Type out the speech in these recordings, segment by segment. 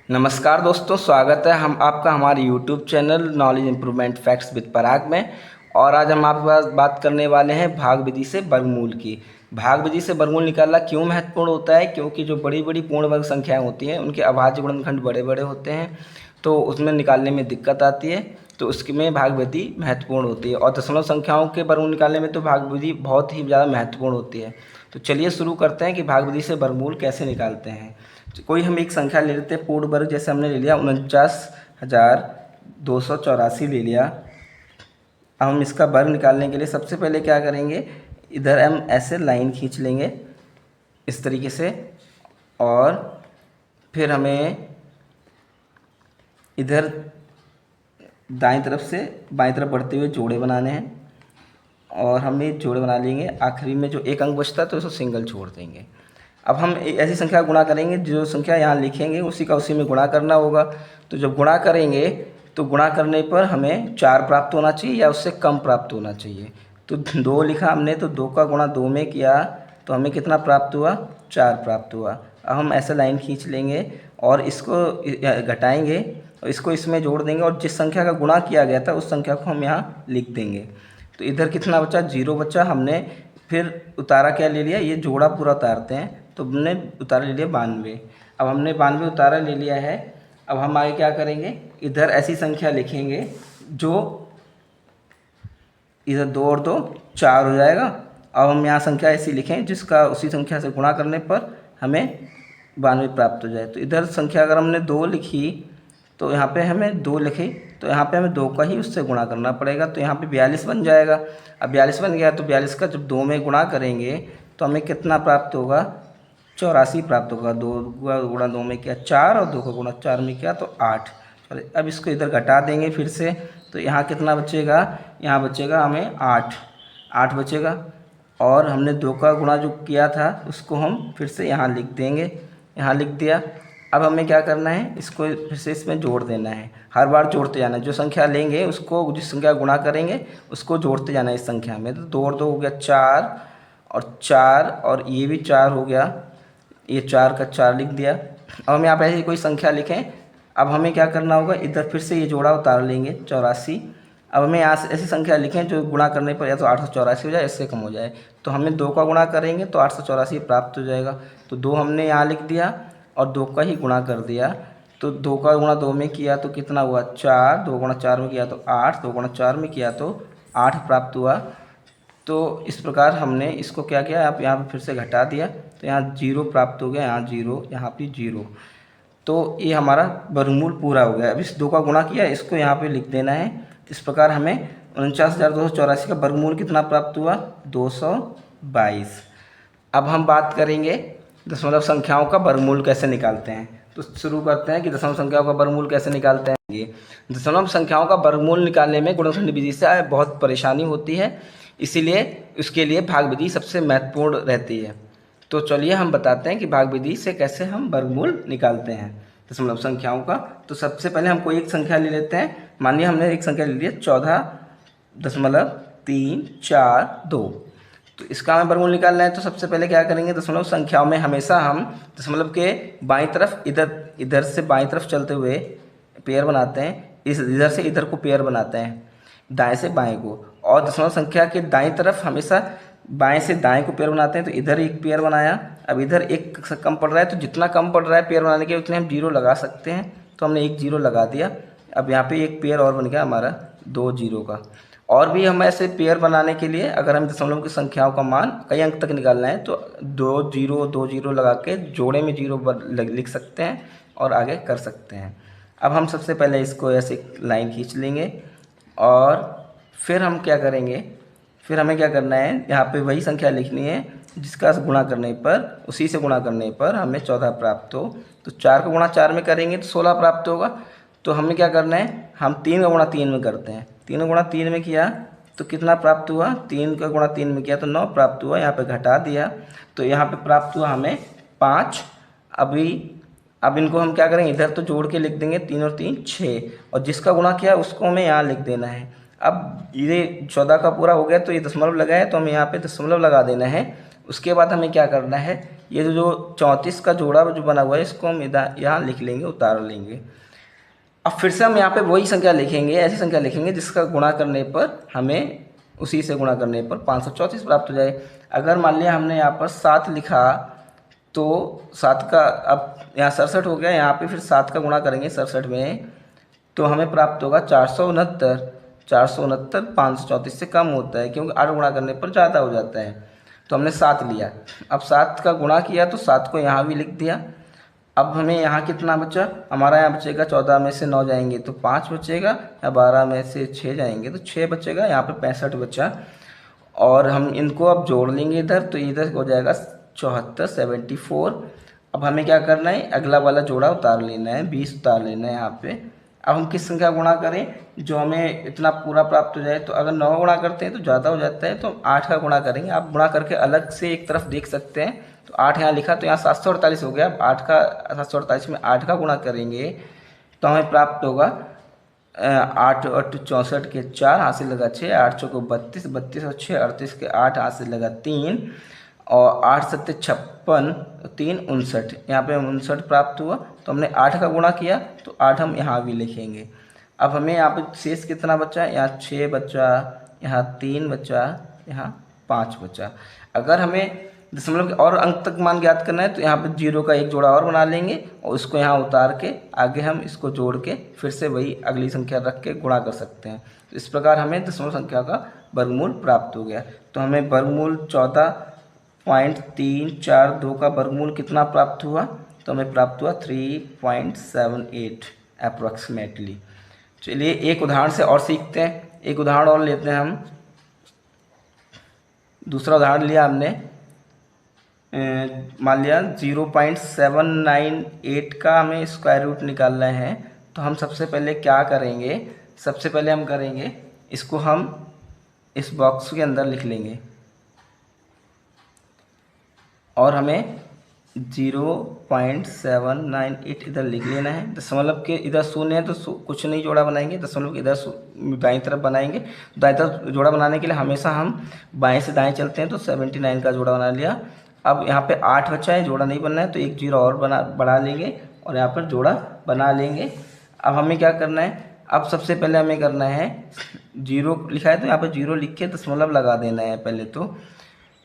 नमस्कार दोस्तों, स्वागत है हम आपका हमारे YouTube channel knowledge improvement facts with Parag में। और आज हम आपके पास बात करने वाले हैं भाग विधि से वर्गमूल की। भाग विधि से वर्गमूल निकालना क्यों महत्वपूर्ण होता है? क्योंकि जो बड़ी बड़ी पूर्ण वर्ग संख्याएं होती हैं उनके अभाज्य गुणनखंड बड़े बड़े होते हैं, तो उसमें निकालने में दिक्कत आती है, तो उसमें भाग विधि महत्वपूर्ण होती है। और दशमलव संख्याओं के वर्गमूल निकालने में तो भाग विधि बहुत ही ज़्यादा महत्वपूर्ण होती है। तो चलिए शुरू करते हैं कि भाग विधि से वर्गमूल कैसे निकालते हैं। कोई हम एक संख्या ले लेते हैं पूर्ण वर्ग, जैसे हमने ले लिया 49,284 ले लिया। अब हम इसका वर्ग निकालने के लिए सबसे पहले क्या करेंगे, इधर हम ऐसे लाइन खींच लेंगे इस तरीके से, और फिर हमें इधर दाईं तरफ से बाईं तरफ बढ़ते हुए जोड़े बनाने हैं, और हम ये जोड़े बना लेंगे। आखिरी में जो एक अंक बचता है तो उसको सिंगल छोड़ देंगे। अब हम ऐसी संख्या गुणा करेंगे, जो संख्या यहाँ लिखेंगे उसी का उसी में गुणा करना होगा। तो जब गुणा करेंगे तो गुणा करने पर हमें 4 प्राप्त होना चाहिए या उससे कम प्राप्त होना चाहिए। तो 2 लिखा हमने, तो 2 का गुणा 2 में किया तो हमें कितना प्राप्त हुआ, 4 प्राप्त हुआ। अब हम ऐसे लाइन खींच लेंगे और इसको घटाएंगे और इसको इसमें जोड़ देंगे, और जिस संख्या का गुणा किया गया था उस संख्या को हम यहाँ लिख देंगे। तो इधर कितना बचा, 0 बचा। हमने फिर उतारा क्या ले लिया, ये जोड़ा पूरा उतारते हैं, तो हमने उतारा ले लिया 92। अब हमने 92 उतारा ले लिया है। अब हम आगे क्या करेंगे, इधर ऐसी संख्या लिखेंगे जो इधर 2 और 2 4 हो जाएगा। अब हम यहाँ संख्या ऐसी लिखें जिसका उसी संख्या से गुणा करने पर हमें 92 प्राप्त हो जाए। तो इधर संख्या अगर हमने 2 लिखी तो यहाँ पे हमें 2 लिखी, तो यहाँ पे हमें 2 का ही उससे गुणा करना पड़ेगा, तो यहाँ पे 42 बन जाएगा। अब 42 बन गया तो 42 का जब 2 में गुणा करेंगे तो हमें कितना प्राप्त होगा, 84 प्राप्त होगा। 2 का गुणा 2 में किया 4, और 2 का गुणा 4 में किया तो 8। चलिए अब इसको इधर घटा देंगे फिर से, तो यहाँ कितना बचेगा, यहाँ बचेगा हमें 8 बचेगा। और हमने 2 का गुणा जो किया था उसको हम फिर से यहाँ लिख देंगे, यहाँ लिख दिया। अब हमें क्या करना है, इसको फिर से इसमें जोड़ देना है, हर बार जोड़ते जाना है। जो संख्या लेंगे उसको, जिस संख्या गुणा करेंगे उसको जोड़ते जाना है इस संख्या में। तो 2 और 2 हो गया 4, और 4 और ये भी 4 हो गया, ये 4 का 4 लिख दिया। अब हम यहाँ पे ऐसी कोई संख्या लिखें। अब हमें क्या करना होगा, इधर फिर से ये जोड़ा उतार लेंगे 84। अब हमें यहाँ से ऐसी संख्या लिखें जो गुणा करने पर या तो 884 हो जाए, इससे कम हो जाए। तो हमें 2 का गुणा करेंगे तो 884 प्राप्त हो जाएगा। तो 2 हमने यहाँ लिख दिया और 2 का ही गुणा कर दिया। तो 2 का गुणा 2 में किया तो कितना हुआ, 4। 2 गुणा 4 में किया तो 8। 2 गुणा 4 में किया तो 8 प्राप्त हुआ। तो इस प्रकार हमने इसको क्या किया, आप यहाँ पर फिर से घटा दिया, तो यहाँ 0 प्राप्त हो गया, यहाँ 0, यहाँ पे 0। तो ये हमारा वर्गमूल पूरा हो गया। अब इस 2 का गुणा किया, इसको यहाँ पे लिख देना है। इस प्रकार हमें 49,284 का वर्गमूल कितना प्राप्त हुआ, 222। अब हम बात करेंगे दशमलव संख्याओं का वर्गमूल कैसे निकालते हैं। तो शुरू करते हैं कि दशमलव संख्याओं का वर्गमूल कैसे निकालते हैं। ये दशमलव संख्याओं का वर्गमूल निकालने में गुणनखंड विधि से बहुत परेशानी होती है, इसीलिए उसके लिए भाग विधि सबसे महत्वपूर्ण रहती है। तो चलिए हम बताते हैं कि भाग विधि से कैसे हम वर्गमूल निकालते हैं दशमलव संख्याओं का। तो सबसे पहले हम कोई एक संख्या ले लेते हैं। मानिए हमने एक संख्या ले ली है 14.342। तो इसका हमें वर्गमूल निकालना है। तो सबसे पहले क्या करेंगे, दशमलव संख्याओं में हमेशा हम दशमलव के बाईं तरफ इधर से बाईं तरफ चलते हुए पेयर बनाते हैं, इधर से इधर को पेयर बनाते हैं, दाएं से बाएं को। और दशमलव संख्या के दाईं तरफ हमेशा बाएं से दाएं को पेयर बनाते हैं। तो इधर एक पेयर बनाया, अब इधर एक कम पड़ रहा है, तो जितना कम पड़ रहा है पेयर बनाने के उतने हम 0 लगा सकते हैं। तो हमने एक 0 लगा दिया। अब यहाँ पे एक पेयर और बन गया हमारा 2 0 का। और भी हम ऐसे पेयर बनाने के लिए, अगर हम दशमलव की संख्याओं का मान कई अंक तक निकालना है तो 2 0 लगा के जोड़े में 0 लिख सकते हैं और आगे कर सकते हैं। अब हम सबसे पहले इसको ऐसे लाइन खींच लेंगे, और फिर हम क्या करेंगे, फिर हमें क्या करना है, यहाँ पे वही संख्या लिखनी है जिसका गुणा करने पर, उसी से गुणा करने पर हमें 14 प्राप्त हो। तो 4 का गुणा 4 में करेंगे तो 16 प्राप्त होगा। तो हमें क्या करना है, हम 3 का गुणा 3 में करते हैं। 3 का गुणा 3 में किया तो कितना प्राप्त हुआ, 3 का गुणा 3 में किया तो 9 प्राप्त हुआ। यहाँ पे घटा दिया तो यहाँ पे प्राप्त हुआ हमें 5। अब इनको हम क्या करेंगे, इधर तो जोड़ के लिख देंगे, 3 और 3 6, और जिसका गुणा किया उसको हमें यहाँ लिख देना है। अब ये 14 का पूरा हो गया तो ये दशमलव लगा है, तो हमें यहाँ पे दशमलव लगा देना है। उसके बाद हमें क्या करना है, ये जो 34 का जोड़ा जो बना हुआ है इसको हम यहाँ लिख लेंगे, उतार लेंगे। अब फिर से हम यहाँ पे वही संख्या लिखेंगे, ऐसी संख्या लिखेंगे जिसका गुणा करने पर हमें उसी से गुणा करने पर 534 प्राप्त हो जाए। अगर मान लिया हमने यहाँ पर 7 लिखा तो 7 का, अब यहाँ 67 हो गया, यहाँ पे फिर 7 का गुणा करेंगे 67 में तो हमें प्राप्त होगा 469। 469 534 से कम होता है क्योंकि 8 गुणा करने पर ज़्यादा हो जाता है। तो हमने 7 लिया, अब 7 का गुणा किया तो 7 को यहाँ भी लिख दिया। अब हमें यहाँ कितना बचा, हमारा यहाँ बचेगा 14 में से 9 जाएंगे तो 5 बचेगा, या 12 में से 6 जाएंगे तो 6 बचेगा, यहाँ पे 65 बचा। और हम इनको अब जोड़ लेंगे इधर, तो इधर हो जाएगा 74 74। अब हमें क्या करना है, अगला वाला जोड़ा उतार लेना है, 20 उतार लेना है यहाँ पे। अब हम किस संख्या गुणा करें जो हमें इतना पूरा प्राप्त हो जाए, तो अगर 9 गुणा करते हैं तो ज़्यादा हो जाता है तो हम 8 का गुणा करेंगे। आप गुणा करके अलग से एक तरफ देख सकते हैं, तो 8 यहाँ लिखा तो यहाँ 748 हो गया। अब 8 का 748 में 8 का गुणा करेंगे तो हमें प्राप्त होगा 8 8 64 के 4 हाथ से लगा 6, 8 चौको 32, 32 और 6 38 के 8 हाथ से लगा 3, और 8 7 56, 3 59, यहाँ पे 59 प्राप्त हुआ। तो हमने 8 का गुणा किया तो 8 हम यहाँ भी लिखेंगे। अब हमें यहाँ पे शेष कितना बचा, यहाँ 6 बचा, यहाँ 3 बचा, यहाँ 5 बचा। अगर हमें दशमलव के और अंक तक मान ज्ञात करना है तो यहाँ पे 0 का एक जोड़ा और बना लेंगे और इसको यहाँ उतार के आगे हम इसको जोड़ के फिर से वही अगली संख्या रख के गुणा कर सकते हैं। तो इस प्रकार हमें दशमलव संख्या का वर्गमूल प्राप्त हो गया। तो हमें वर्गमूल 14.342 का वर्गमूल कितना प्राप्त हुआ, तो हमें प्राप्त हुआ 3.78 अप्रॉक्सीमेटली। चलिए एक उदाहरण से और सीखते हैं, एक उदाहरण और लेते हैं हम। दूसरा उदाहरण लिया हमने, मान लिया 0.798 का हमें स्क्वायर रूट निकालना है। तो हम सबसे पहले क्या करेंगे, सबसे पहले हम करेंगे इसको हम इस बॉक्स के अंदर लिख लेंगे और हमें 0.798 इधर लिख लेना है। दशमलव के इधर शून्य है तो कुछ नहीं जोड़ा बनाएंगे, दशमलव के इधर दाईं तरफ बनाएंगे। दाईं तरफ जोड़ा बनाने के लिए हमेशा हम बाएं से दाएं चलते हैं, तो 79 का जोड़ा बना लिया। अब यहाँ पे 8 बचा है, जोड़ा नहीं बनना है तो एक 0 और बढ़ा लेंगे और यहाँ पर जोड़ा बना लेंगे। अब हमें क्या करना है, अब सबसे पहले हमें करना है 0 लिखा है तो यहाँ पर 0 लिख के दशमलव लगा देना है पहले तो।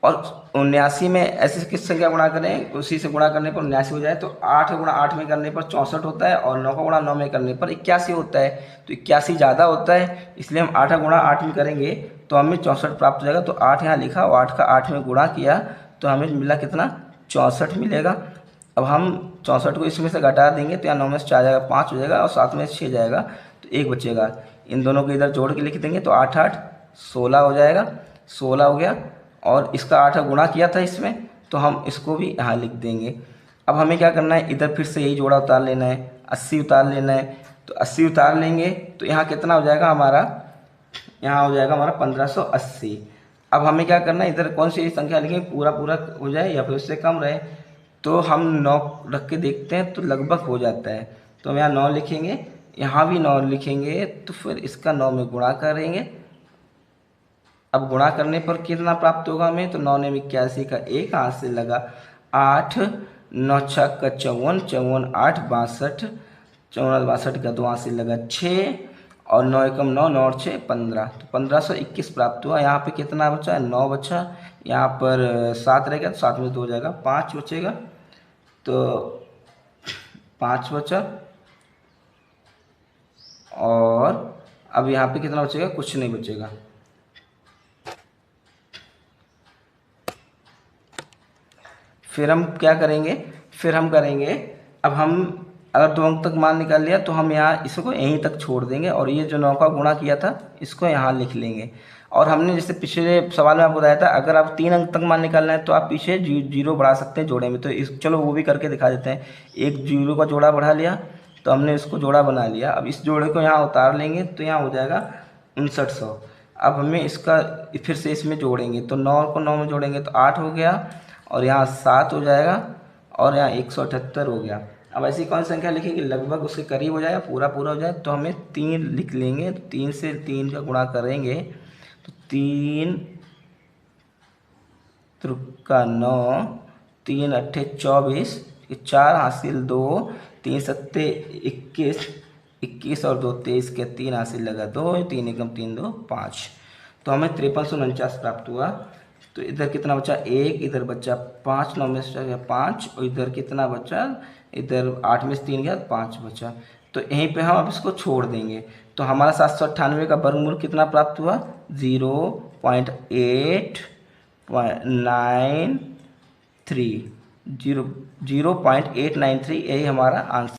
और 79 में ऐसे किस संख्या गुणा करें, उसी से गुणा करने पर 79 हो जाए। तो 8 गुणा 8 में करने पर 64 होता है और 9 का गुणा 9 में करने पर 81 होता है। तो 81 ज़्यादा होता है, इसलिए हम 8 गुणा 8 में करेंगे तो हमें 64 प्राप्त हो जाएगा। तो 8 यहाँ लिखा और 8 का 8 में गुणा किया तो हमें मिला कितना, 64 मिलेगा। अब हम 64 को इसमें से घटा देंगे तो यहाँ 9 में से 4 जाएगा, 5 हो जाएगा और 7 में से 6 जाएगा तो 1 बचेगा। इन दोनों को इधर जोड़ के लिख देंगे तो 8 8 16 हो जाएगा, 16 हो गया। और इसका 8 गुणा किया था इसमें तो हम इसको भी यहाँ लिख देंगे। अब हमें क्या करना है, इधर फिर से यही जोड़ा उतार लेना है, 80 उतार लेना है। तो 80 उतार लेंगे तो यहाँ कितना हो जाएगा हमारा, यहाँ हो जाएगा हमारा 1580। अब हमें क्या करना है, इधर कौन सी संख्या लिखेंगे, पूरा पूरा हो जाए या फिर उससे कम रहे। तो हम 9 रख के देखते हैं तो लगभग हो जाता है। तो हम यहाँ 9 लिखेंगे, यहाँ भी 9 लिखेंगे, तो फिर इसका 9 में गुणा करेंगे। अब गुणा करने पर कितना प्राप्त होगा हमें, तो 9 ने 81 का 1 हाथ से लगा 8, 9 6 का 54, 54 8 62, 54 62 का 2 हाथ से लगा 6 और 9 एकम 9, 9 और 6 15। तो 1521 प्राप्त हुआ। यहाँ पे कितना बचा, 9 बचा, यहाँ पर 7 रहेगा तो 7 में 2 हो जाएगा, 5 बचेगा तो 5 बचा। और अब यहाँ पे कितना बचेगा, कुछ नहीं बचेगा। फिर हम क्या करेंगे, फिर हम करेंगे, अब हम अगर 2 अंक तक मान निकाल लिया तो हम यहाँ इसको यहीं तक छोड़ देंगे और ये जो 9 का गुणा किया था इसको यहाँ लिख लेंगे। और हमने जैसे पिछले सवाल में आपको बताया था, अगर आप 3 अंक तक मान निकालना है तो आप पीछे 0 बढ़ा सकते हैं जोड़े में। तो इस चलो वो भी करके दिखा देते हैं। एक 0 का जोड़ा बढ़ा लिया तो हमने इसको जोड़ा बना लिया। अब इस जोड़े को यहाँ उतार लेंगे तो यहाँ हो जाएगा 5900। अब हमें इसका फिर से इसमें जोड़ेंगे तो 9 को 9 में जोड़ेंगे तो 8 हो गया और यहाँ 7 हो जाएगा और यहाँ 178 हो गया। अब ऐसी कौन सी संख्या लिखेंगे लगभग उसके करीब हो जाएगा, पूरा पूरा हो जाए। तो हमें 3 लिख लेंगे, 3 से 3 का गुणा करेंगे तो 3 3 का 9, 3 अट्ठे 24, 4 हासिल 2, 3 सत्ते 21, 21 और 2 23 के 3 हासिल लगा 2, 3 एकम 3 2 5। तो हमें 5349 प्राप्त हुआ। तो इधर कितना बचा 1, इधर बचा 5, 9 में से गया 5, और इधर कितना बचा, इधर 8 में से 3 गया 5 बचा। तो यहीं पे हम अब इसको छोड़ देंगे। तो हमारा 798 का वर्गमूल कितना प्राप्त हुआ, 0.893, 0.893, यही हमारा आंसर।